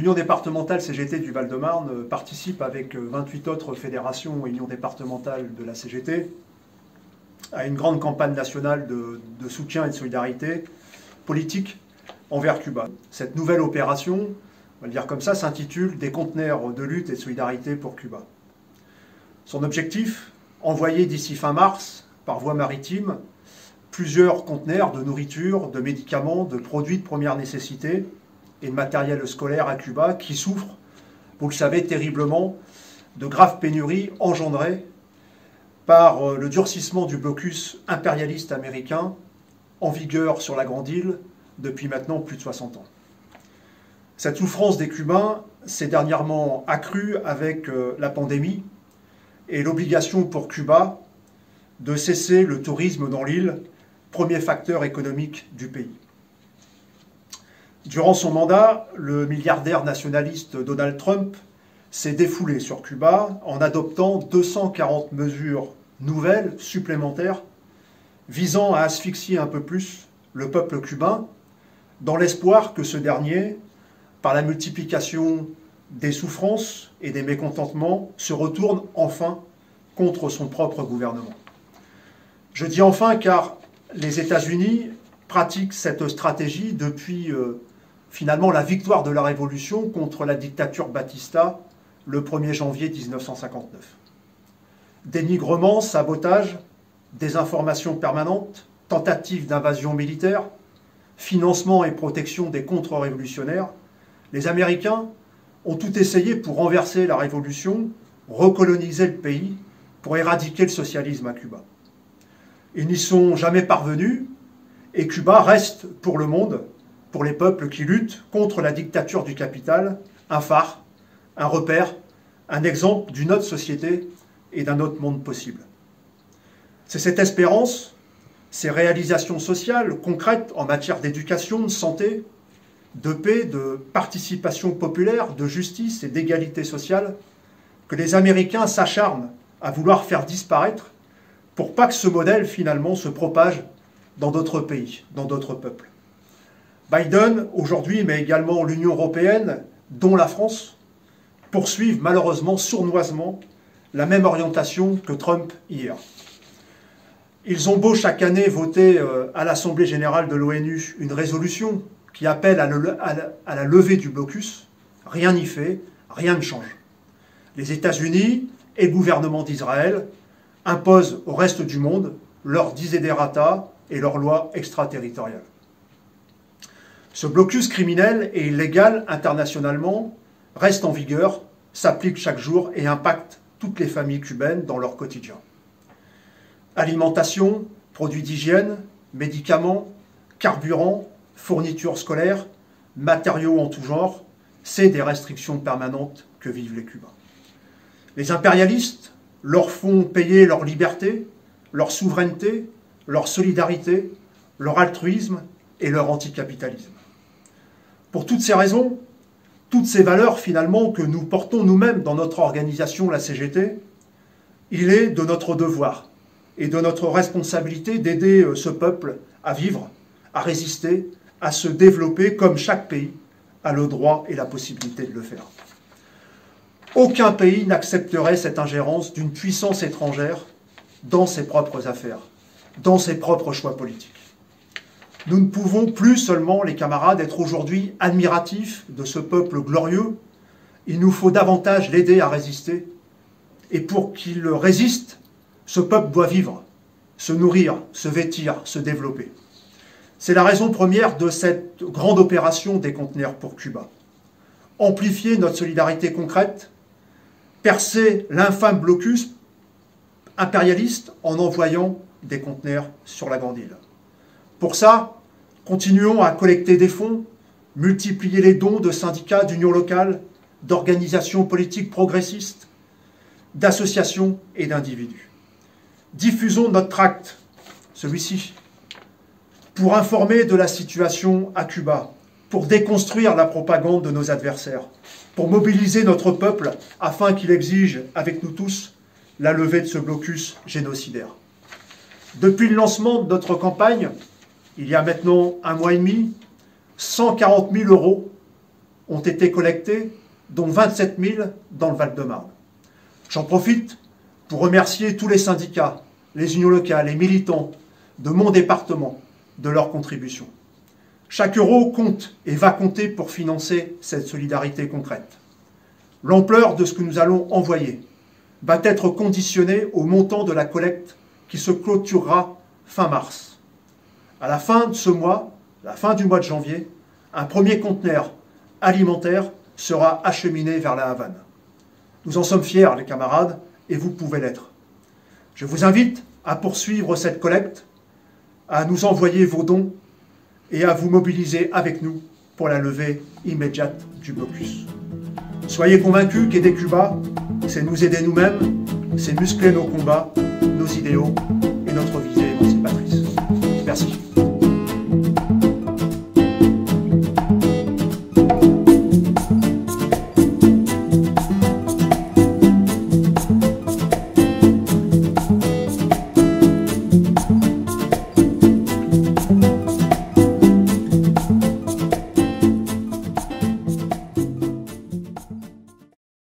l'Union départementale CGT du Val-de-Marne participe avec 28 autres fédérations et unions départementales de la CGT à une grande campagne nationale de soutien et de solidarité politique envers Cuba. Cette nouvelle opération, on va le dire comme ça, s'intitule « Des conteneurs de lutte et de solidarité pour Cuba ». Son objectif, envoyer d'ici fin mars, par voie maritime, plusieurs conteneurs de nourriture, de médicaments, de produits de première nécessité et de matériel scolaire à Cuba qui souffrent, vous le savez terriblement, de graves pénuries engendrées par le durcissement du blocus impérialiste américain en vigueur sur la Grande Île depuis maintenant plus de 60 ans. Cette souffrance des Cubains s'est dernièrement accrue avec la pandémie et l'obligation pour Cuba de cesser le tourisme dans l'île, premier facteur économique du pays. Durant son mandat, le milliardaire nationaliste Donald Trump s'est défoulé sur Cuba en adoptant 240 mesures nouvelles, supplémentaires, visant à asphyxier un peu plus le peuple cubain, dans l'espoir que ce dernier, par la multiplication des souffrances et des mécontentements, se retourne enfin contre son propre gouvernement. Je dis enfin car les États-Unis pratiquent cette stratégie depuis finalement la victoire de la Révolution contre la dictature Batista le 1er janvier 1959. Dénigrement, sabotage, désinformation permanente, tentative d'invasion militaire, financement et protection des contre-révolutionnaires, les Américains ont tout essayé pour renverser la Révolution, recoloniser le pays, pour éradiquer le socialisme à Cuba. Ils n'y sont jamais parvenus et Cuba reste pour le monde, pour les peuples qui luttent contre la dictature du capital, un phare, un repère, un exemple d'une autre société et d'un autre monde possible. C'est cette espérance, ces réalisations sociales concrètes en matière d'éducation, de santé, de paix, de participation populaire, de justice et d'égalité sociale que les Américains s'acharnent à vouloir faire disparaître pour pas que ce modèle finalement se propage dans d'autres pays, dans d'autres peuples. Biden, aujourd'hui, mais également l'Union européenne, dont la France, poursuivent malheureusement sournoisement la même orientation que Trump hier. Ils ont beau chaque année voter à l'Assemblée générale de l'ONU une résolution qui appelle à la levée du blocus, rien n'y fait, rien ne change. Les États-Unis et le gouvernement d'Israël imposent au reste du monde leurs desiderata et leurs lois extraterritoriales. Ce blocus criminel et illégal internationalement reste en vigueur, s'applique chaque jour et impacte toutes les familles cubaines dans leur quotidien. Alimentation, produits d'hygiène, médicaments, carburant, fournitures scolaires, matériaux en tout genre, c'est des restrictions permanentes que vivent les Cubains. Les impérialistes leur font payer leur liberté, leur souveraineté, leur solidarité, leur altruisme et leur anticapitalisme. Pour toutes ces raisons, toutes ces valeurs finalement que nous portons nous-mêmes dans notre organisation, la CGT, il est de notre devoir et de notre responsabilité d'aider ce peuple à vivre, à résister, à se développer comme chaque pays a le droit et la possibilité de le faire. Aucun pays n'accepterait cette ingérence d'une puissance étrangère dans ses propres affaires, dans ses propres choix politiques. Nous ne pouvons plus seulement, les camarades, être aujourd'hui admiratifs de ce peuple glorieux. Il nous faut davantage l'aider à résister. Et pour qu'il résiste, ce peuple doit vivre, se nourrir, se vêtir, se développer. C'est la raison première de cette grande opération des conteneurs pour Cuba. Amplifier notre solidarité concrète, percer l'infâme blocus impérialiste en envoyant des conteneurs sur la Grande Île. Pour ça, continuons à collecter des fonds, multiplier les dons de syndicats, d'unions locales, d'organisations politiques progressistes, d'associations et d'individus. Diffusons notre tract, celui-ci, pour informer de la situation à Cuba, pour déconstruire la propagande de nos adversaires, pour mobiliser notre peuple afin qu'il exige, avec nous tous, la levée de ce blocus génocidaire. Depuis le lancement de notre campagne, il y a maintenant 1 mois et demi, 140 000 € ont été collectés, dont 27 000 dans le Val-de-Marne. J'en profite pour remercier tous les syndicats, les unions locales, les militants de mon département de leur contribution. Chaque euro compte et va compter pour financer cette solidarité concrète. L'ampleur de ce que nous allons envoyer va être conditionnée au montant de la collecte qui se clôturera fin mars. À la fin de ce mois, la fin du mois de janvier, un premier conteneur alimentaire sera acheminé vers la Havane. Nous en sommes fiers, les camarades, et vous pouvez l'être. Je vous invite à poursuivre cette collecte, à nous envoyer vos dons et à vous mobiliser avec nous pour la levée immédiate du blocus. Soyez convaincus qu'aider Cuba, c'est nous aider nous-mêmes, c'est muscler nos combats, nos idéaux et notre visée émancipatrice.